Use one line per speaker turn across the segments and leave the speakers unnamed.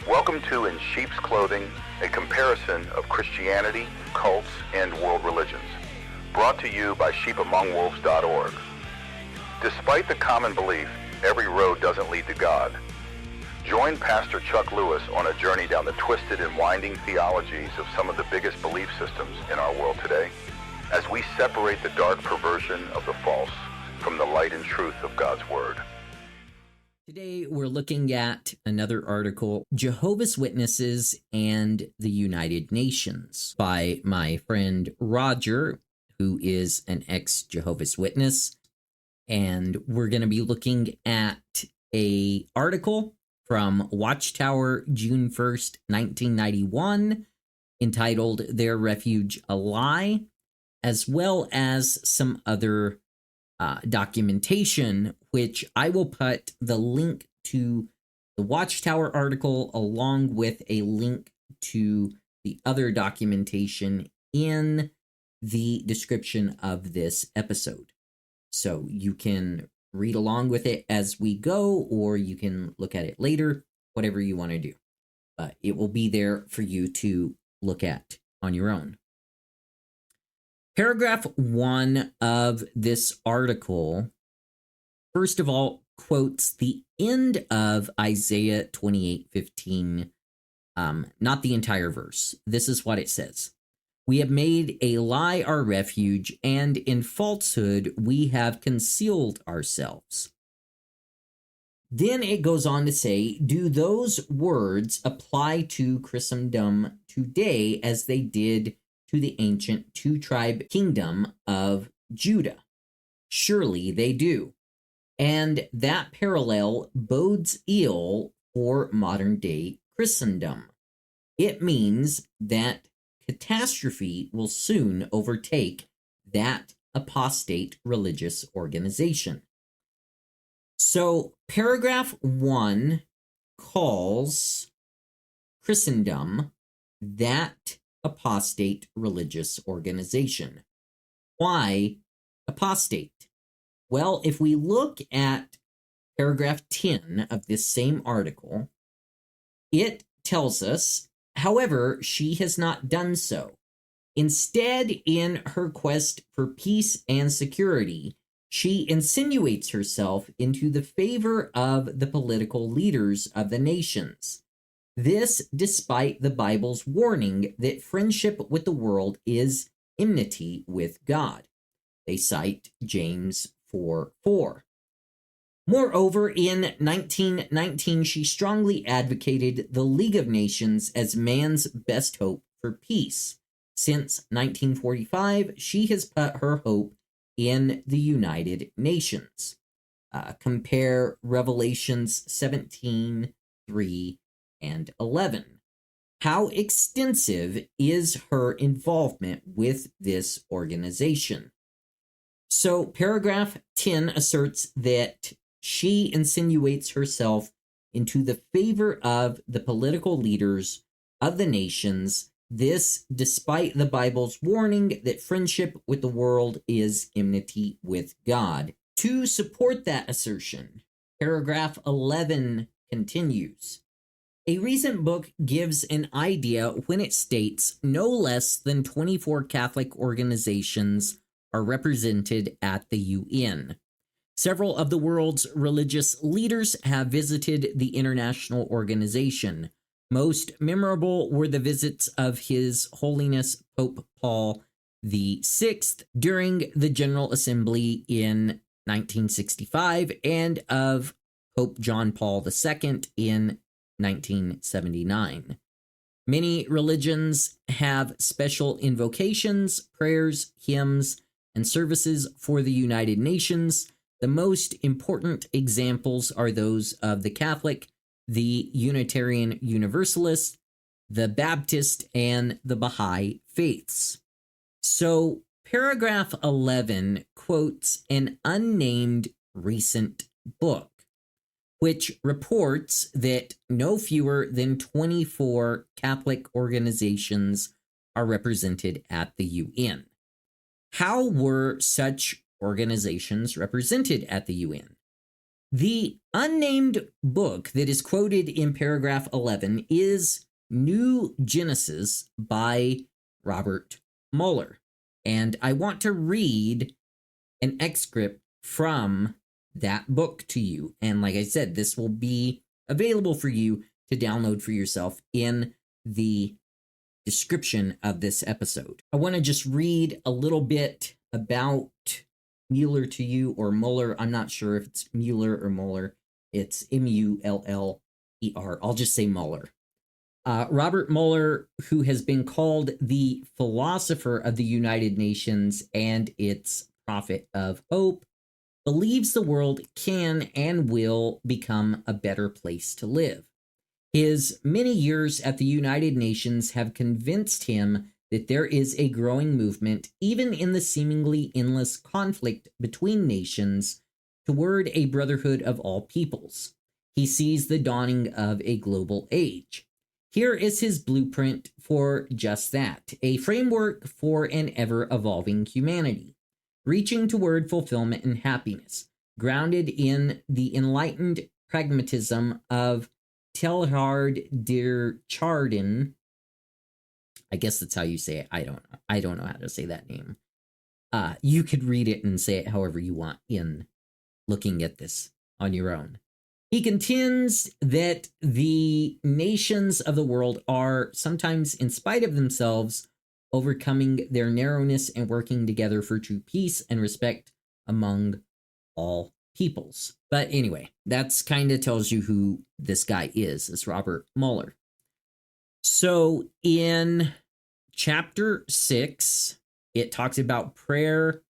Welcome to In Sheep's Clothing, a comparison of Christianity, cults, and world religions. Brought to you by sheepamongwolves.org. Despite the common belief, every road doesn't lead to God. Join Pastor Chuck Lewis on a journey down the twisted and winding theologies of some of the biggest belief systems in our world today, as we separate the dark perversion of the false from the light and truth of God's Word.
Today, we're looking at another article, Jehovah's Witnesses and the United Nations, by my friend Roger, who is an ex-Jehovah's Witness. And we're going to be looking at an article from Watchtower, June 1st, 1991, entitled Their Refuge a Lie, as well as some other documentation, which I will put the link to the Watchtower article along with a link to the other documentation in the description of this episode. So you can read along with it as we go, or you can look at it later, whatever you want to do. But it will be there for you to look at on your own. Paragraph 1 of this article, first of all, quotes the end of Isaiah 28:15, not the entire verse. This is what it says. We have made a lie our refuge, and in falsehood we have concealed ourselves. Then it goes on to say, do those words apply to Christendom today as they did to the ancient two-tribe kingdom of Judah? Surely they do. And that parallel bodes ill for modern-day Christendom. It means that catastrophe will soon overtake that apostate religious organization. So, paragraph 1 calls Christendom that apostate religious organization. Why apostate? Well, if we look at paragraph 10 of this same article, it tells us, however, she has not done so. Instead, in her quest for peace and security, she insinuates herself into the favor of the political leaders of the nations. This despite the Bible's warning that friendship with the world is enmity with God. They cite James 4:4. Moreover, in 1919, she strongly advocated the League of Nations as man's best hope for peace. Since 1945, she has put her hope in the United Nations. Compare Revelations 17:3 and 11. How extensive is her involvement with this organization? So paragraph 10 asserts that she insinuates herself into the favor of the political leaders of the nations, this despite the Bible's warning that friendship with the world is enmity with God. To support that assertion, paragraph 11 continues. A recent book gives an idea when it states no less than 24 Catholic organizations are represented at the UN. Several of the world's religious leaders have visited the international organization. Most memorable were the visits of His Holiness Pope Paul VI during the General Assembly in 1965 and of Pope John Paul II in 1979. Many religions have special invocations, prayers, hymns, and services for the United Nations. The most important examples are those of the Catholic, the Unitarian Universalist, the Baptist, and the Baha'i faiths. So, paragraph 11 quotes an unnamed recent book, which reports that no fewer than 24 Catholic organizations are represented at the UN. How were such organizations represented at the UN? The unnamed book that is quoted in paragraph 11 is New Genesis by Robert Mueller. And I want to read an excerpt from that book to you. And like I said, this will be available for you to download for yourself in the description of this episode. I want to just read a little bit about Mueller to you, or Mueller. I'm not sure if it's Mueller or Mueller. It's Muller. I'll just say Mueller. Robert Mueller, who has been called the philosopher of the United Nations and its prophet of hope, believes the world can and will become a better place to live. His many years at the United Nations have convinced him that there is a growing movement, even in the seemingly endless conflict between nations, toward a brotherhood of all peoples. He sees the dawning of a global age. Here is his blueprint for just that, a framework for an ever-evolving humanity, reaching toward fulfillment and happiness, grounded in the enlightened pragmatism of Teilhard de Chardin. I guess that's how you say it. I don't know how to say that name. You could read it and say it however you want in looking at this on your own. He contends that the nations of the world are sometimes, in spite of themselves, overcoming their narrowness and working together for true peace and respect among all peoples. But anyway, that's kind of tells you who this guy is, this Robert Mueller. So in chapter 6, it talks about prayer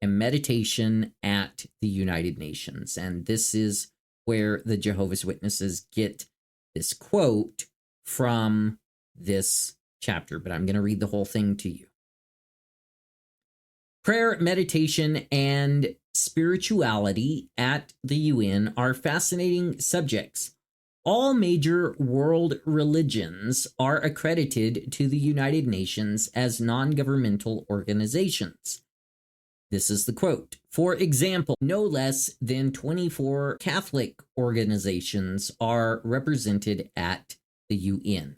and meditation at the United Nations. And this is where the Jehovah's Witnesses get this quote from this chapter, but I'm going to read the whole thing to you. Prayer, meditation, and spirituality at the UN are fascinating subjects. All major world religions are accredited to the United Nations as non-governmental organizations. This is the quote. For example, no less than 24 Catholic organizations are represented at the UN.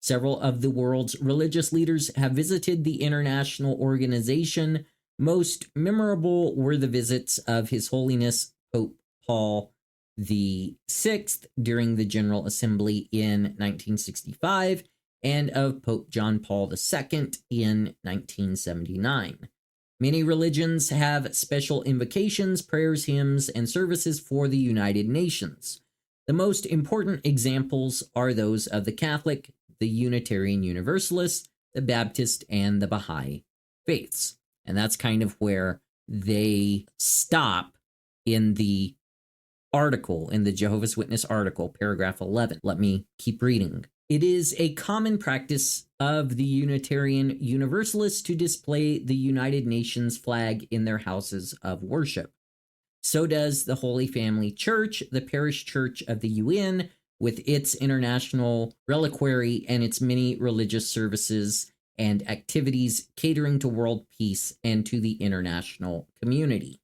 Several of the world's religious leaders have visited the international organization. Most memorable were the visits of His Holiness Pope Paul VI during the General Assembly in 1965 and of Pope John Paul II in 1979. Many religions have special invocations, prayers, hymns, and services for the United Nations. The most important examples are those of the Catholic, the Unitarian Universalist, the Baptist, and the Baha'i faiths. And that's kind of where they stop in the article, in the Jehovah's Witness article, paragraph 11. Let me keep reading. It is a common practice of the Unitarian Universalists to display the United Nations flag in their houses of worship. So does the Holy Family Church, the parish church of the UN, with its international reliquary and its many religious services and activities catering to world peace and to the international community.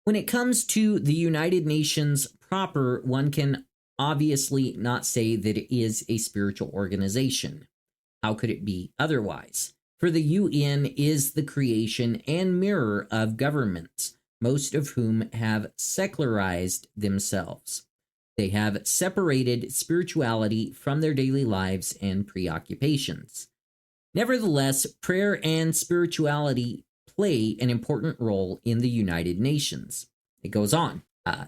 When it comes to the United Nations proper, one can obviously not say that it is a spiritual organization. How could it be otherwise? For the UN is the creation and mirror of governments, most of whom have secularized themselves. They have separated spirituality from their daily lives and preoccupations. Nevertheless, prayer and spirituality play an important role in the United Nations. It goes on.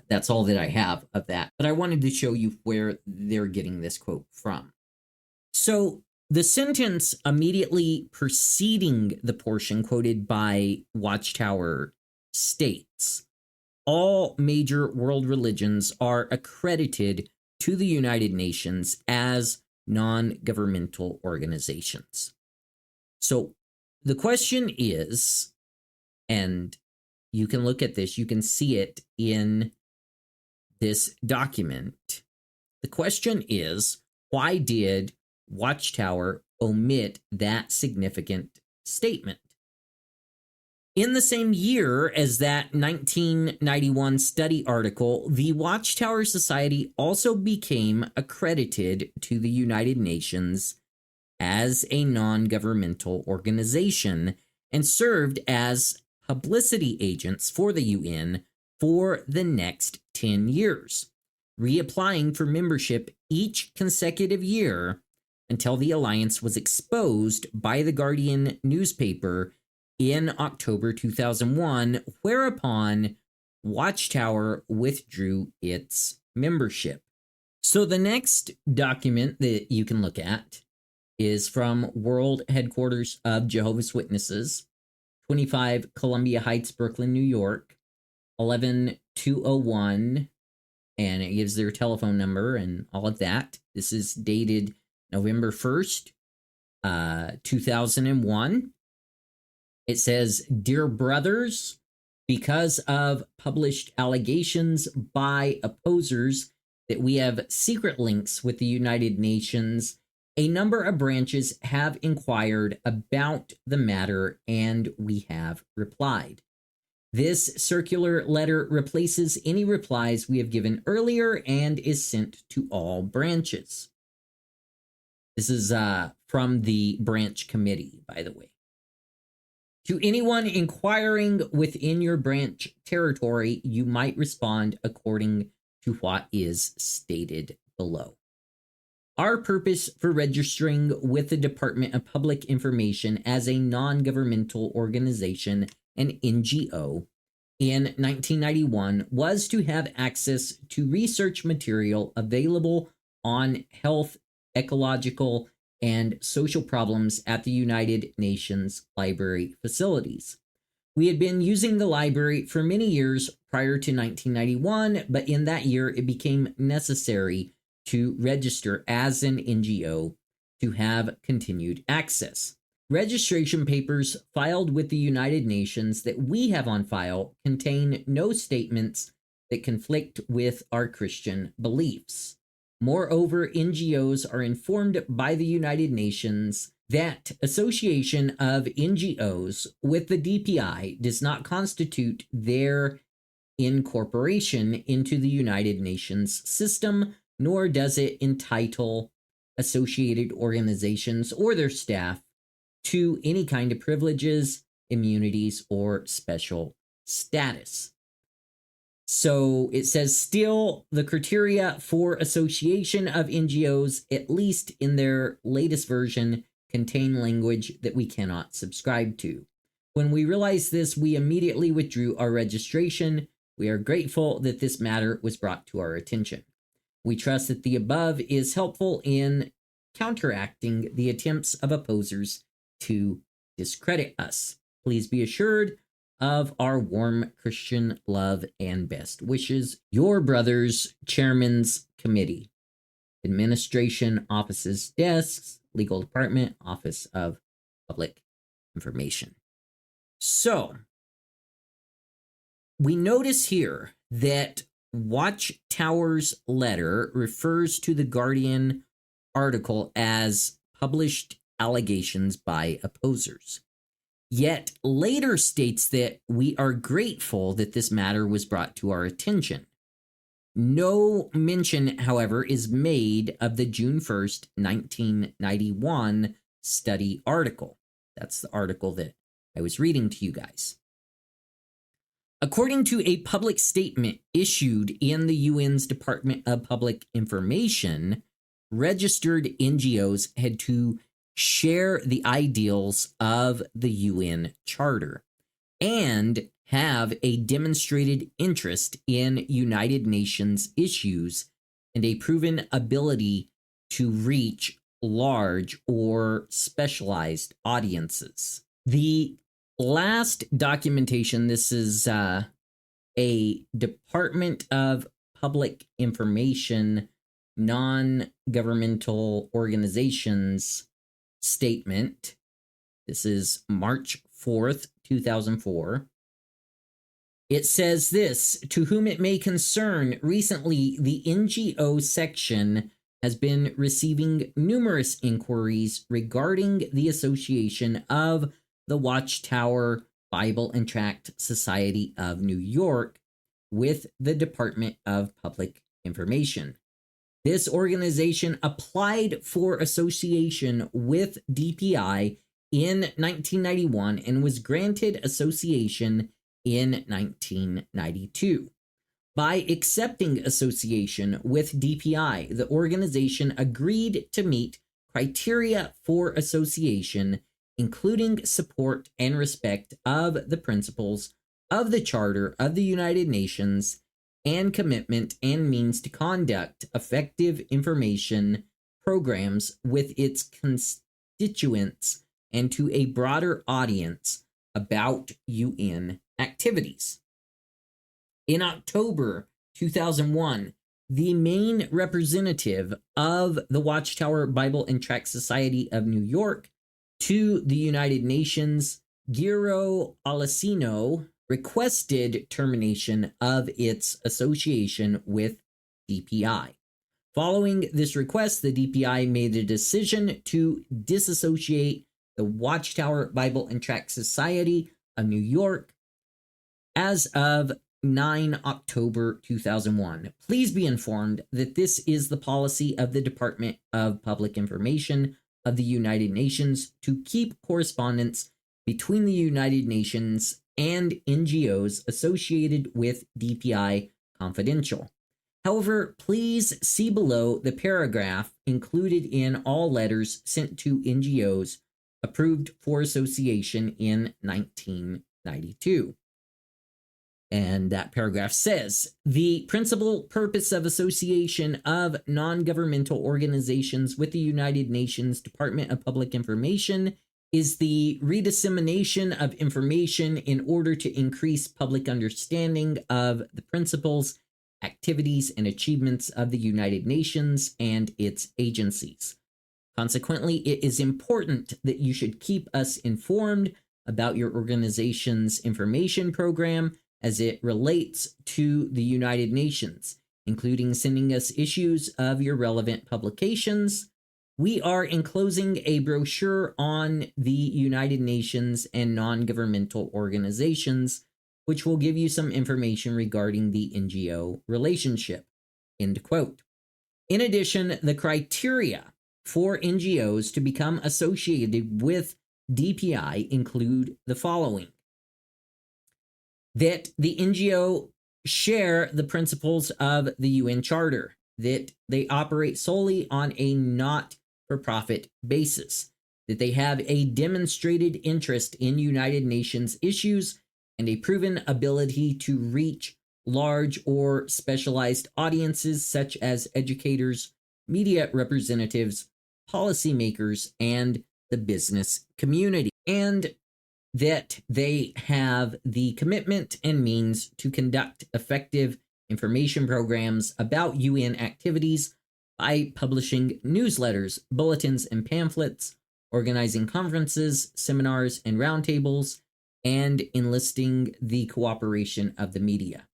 That's all that I have of that. But I wanted to show you where they're getting this quote from. So the sentence immediately preceding the portion quoted by Watchtower states, all major world religions are accredited to the United Nations as non-governmental organizations. So the question is, and you can look at this, you can see it in this document. The question is, why did Watchtower omit that significant statement? In the same year as that 1991 study article, the Watchtower Society also became accredited to the United Nations as a non-governmental organization and served as publicity agents for the UN for the next 10 years, reapplying for membership each consecutive year until the alliance was exposed by the Guardian newspaper in October 2001, whereupon Watchtower withdrew its membership. So the next document that you can look at is from World Headquarters of Jehovah's Witnesses, 25 Columbia Heights, Brooklyn, New York, 11201, and it gives their telephone number and all of that. This is dated November 1st, 2001. It says, "Dear brothers, because of published allegations by opposers that we have secret links with the United Nations, a number of branches have inquired about the matter and we have replied. This circular letter replaces any replies we have given earlier and is sent to all branches." This is from the branch committee, by the way. "To anyone inquiring within your branch territory, you might respond according to what is stated below. Our purpose for registering with the Department of Public Information as a non-governmental organization, an NGO, in 1991 was to have access to research material available on health, ecological, and social problems at the United Nations library facilities. We had been using the library for many years prior to 1991, but in that year it became necessary to register as an NGO to have continued access. Registration papers filed with the United Nations that we have on file contain no statements that conflict with our Christian beliefs. Moreover, NGOs are informed by the United Nations that association of NGOs with the DPI does not constitute their incorporation into the United Nations system, nor does it entitle associated organizations or their staff to any kind of privileges, immunities, or special status. So it says, still, the criteria for association of NGOs, at least in their latest version, contain language that we cannot subscribe to. When we realized this, we immediately withdrew our registration. We are grateful that this matter was brought to our attention. We trust that the above is helpful in counteracting the attempts of opposers to discredit us. Please be assured of our warm Christian love and best wishes. Your Brothers Chairman's Committee, Administration Offices Desks, Legal Department, Office of Public Information." So, we notice here that Watchtower's letter refers to the Guardian article as published allegations by opposers, yet later states that we are grateful that this matter was brought to our attention. No mention, however, is made of the June 1st, 1991 study article. That's the article that I was reading to you guys. According to a public statement issued in the UN's Department of Public Information, registered NGOs had to share the ideals of the UN Charter and have a demonstrated interest in United Nations issues and a proven ability to reach large or specialized audiences. The last documentation, this is a Department of Public Information non-governmental organizations statement. This is March 4th, 2004. It says this: "To whom it may concern, recently the NGO section has been receiving numerous inquiries regarding the association of the Watchtower Bible and Tract Society of New York with the Department of Public Information. This organization applied for association with DPI in 1991 and was granted association in 1992. By accepting association with DPI, the organization agreed to meet criteria for association, including support and respect of the principles of the Charter of the United Nations and commitment and means to conduct effective information programs with its constituents and to a broader audience about UN activities. In October 2001, the main representative of the Watchtower Bible and Tract Society of New York to the United Nations, Giro Alessino, requested termination of its association with DPI. Following this request, the DPI made a decision to disassociate the Watchtower Bible and Tract Society of New York as of 9 October 2001. Please be informed that this is the policy of the Department of Public Information of the United Nations to keep correspondence between the United Nations and NGOs associated with DPI confidential. However, please see below the paragraph included in all letters sent to NGOs approved for association in 1992. And that paragraph says, the principal purpose of association of non-governmental organizations with the United Nations Department of Public Information is the redissemination of information in order to increase public understanding of the principles, activities, and achievements of the United Nations and its agencies. Consequently, it is important that you should keep us informed about your organization's information program as it relates to the United Nations, including sending us issues of your relevant publications. We are enclosing a brochure on the United Nations and non-governmental organizations, which will give you some information regarding the NGO relationship. End quote. In addition, the criteria for NGOs to become associated with DPI include the following: that the NGO share the principles of the UN Charter, that they operate solely on a not-for-profit basis, that they have a demonstrated interest in United Nations issues and a proven ability to reach large or specialized audiences such as educators, media representatives, policymakers, and the business community, and that they have the commitment and means to conduct effective information programs about UN activities by publishing newsletters, bulletins, and pamphlets, organizing conferences, seminars, and roundtables, and enlisting the cooperation of the media.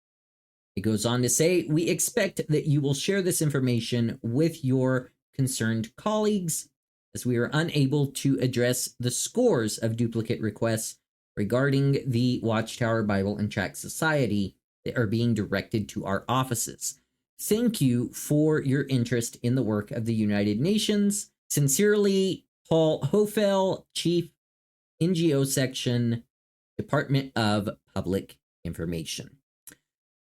It goes on to say, we expect that you will share this information with your concerned colleagues, as we are unable to address the scores of duplicate requests regarding the Watchtower Bible and Tract Society that are being directed to our offices. Thank you for your interest in the work of the United Nations. Sincerely, Paul Hofel, Chief, NGO Section, Department of Public Information.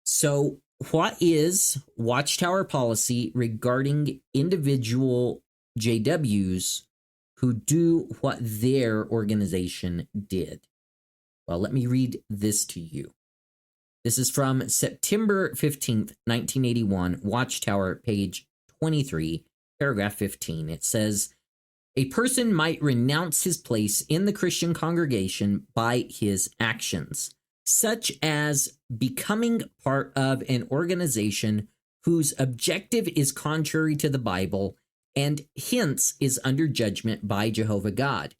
So, what is Watchtower policy regarding individual JWs who do what their organization did? Well, let me read this to you. This is from September 15th, 1981, Watchtower, page 23, paragraph 15. It says, a person might renounce his place in the Christian congregation by his actions, such as becoming part of an organization whose objective is contrary to the Bible and hence is under judgment by Jehovah God.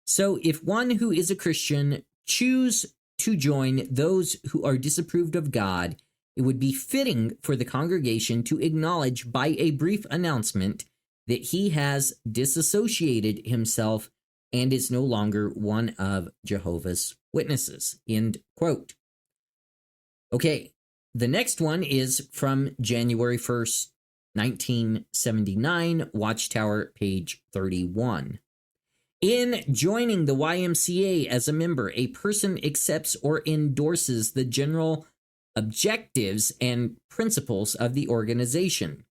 So if one who is a Christian choose to join those who are disapproved of God, it would be fitting for the congregation to acknowledge by a brief announcement that he has disassociated himself and is no longer one of Jehovah's Witnesses. End quote. Okay, the next one is from January 1st, 1979, Watchtower, page 31. In joining the YMCA as a member, a person accepts or endorses the general objectives and principles of the organization.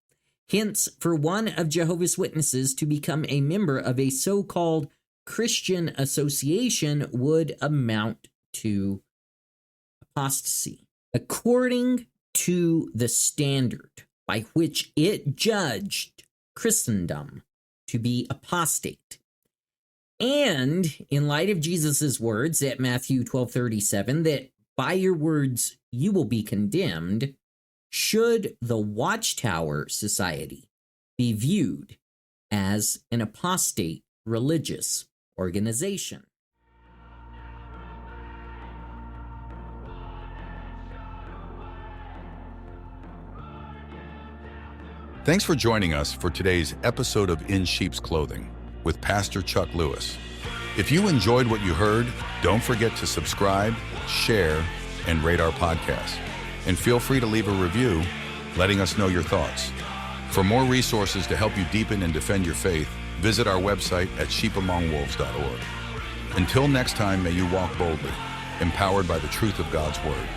Hence, for one of Jehovah's Witnesses to become a member of a so-called Christian association would amount to apostasy. According to the standard by which it judged Christendom to be apostate, and in light of Jesus' words at Matthew 12:37, that by your words you will be condemned, should the Watchtower Society be viewed as an apostate religious organization?
Thanks for joining us for today's episode of In Sheep's Clothing with Pastor Chuck Lewis. If you enjoyed what you heard, don't forget to subscribe, share, and rate our podcast. And feel free to leave a review, letting us know your thoughts. For more resources to help you deepen and defend your faith, visit our website at sheepamongwolves.org. Until next time, may you walk boldly, empowered by the truth of God's Word.